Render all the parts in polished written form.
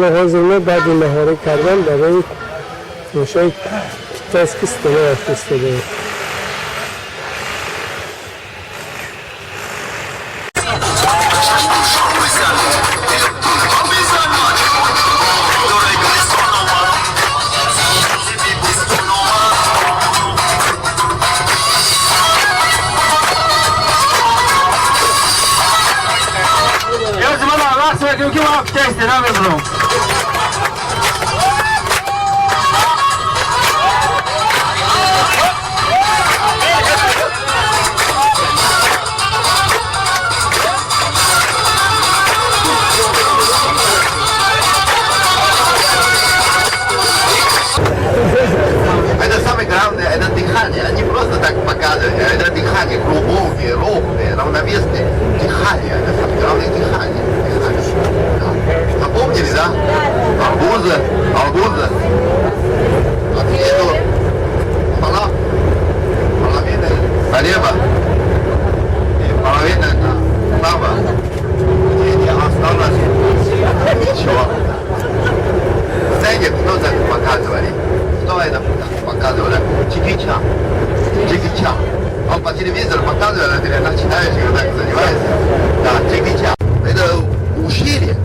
حاضرمه بعد مهاره کردن برای نوشای تسکیستانه فرستاده. Porque uma festa, não, meu irmão? Это самое главное, это дыхание, не просто так показывать, это дыхание глубокое, ровное, равновесное. Дыхание, это самое главное дыхание. Запомнили, да? Арбуза, арбуза. Отлично. Половина налево. И половина направо. И осталось ничего. Знаете, кто это показывали? Кто это показывали? Джеки Чан. Джеки Чан. Он по телевизору показывали, начинающий, когда занимается. Да, Джеки Чан. Это ущелье.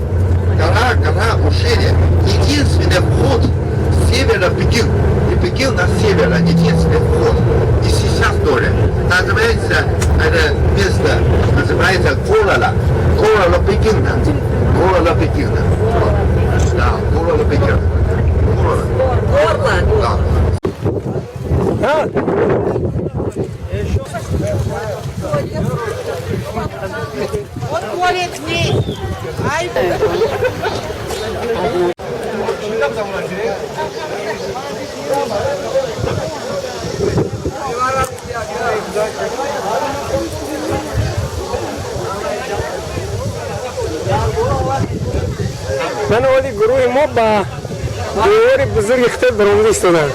Гора ущелье. Единственный вход с севера Пекин. И Пекин на север, единственный вход. И сейчас тоже. Называется, это место называется Куала Пекина. Куала Пекина. Да, Куала Пекина. Да. Вот туалет к ней. Ай, من اولی گروه ما با دوری بزرگ اختر برامده ایستادن.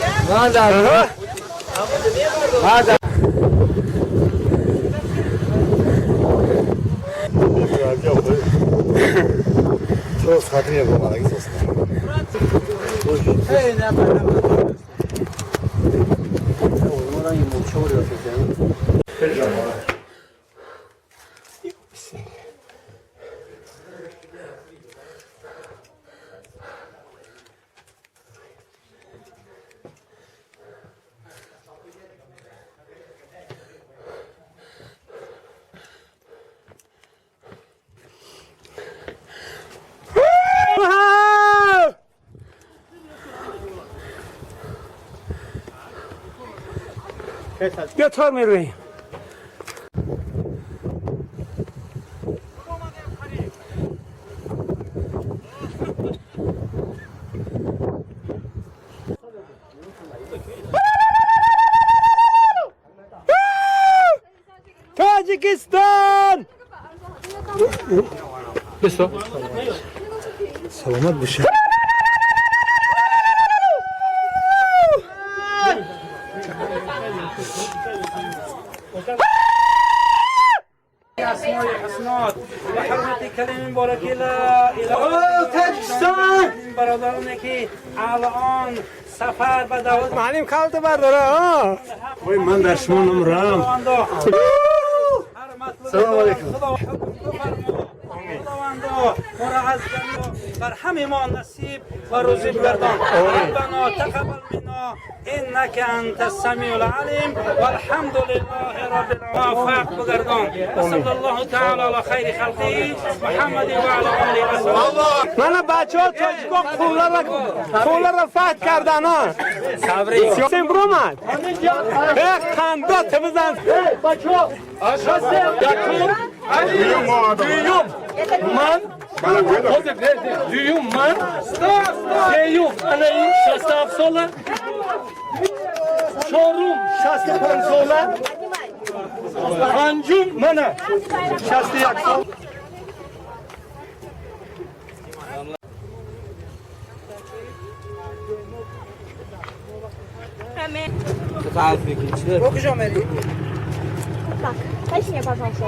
بیا تار میرویم. تاجیکستان بسا سلامت بشه. حرمت کلیم مبارک لا اله تاجیکستان برادرانی که الان سفر به دعوت معلم کالت برداره. وای من در شما نمرم. سلام علیکم. بر همه ما نصیب و روزی بگردان. ربنا تقبل منا انک انت السمیع العلیم والحمد لله رب العالمین. موفق بگردان. صلی الله تعالی علی خیر خلقه محمد و علی آله و صحبه. من بچه‌ها تاجیکا کولا را فتح کردن ها. صبری. سیم برومد. به خندات بزن. بچه‌ها Düğüm man düğüm man düğüm anayım şastaf sola çorum şastafan sola hancum mana şastiyak sol. Покажи, Мэри. Так, дай мне, пожалуйста.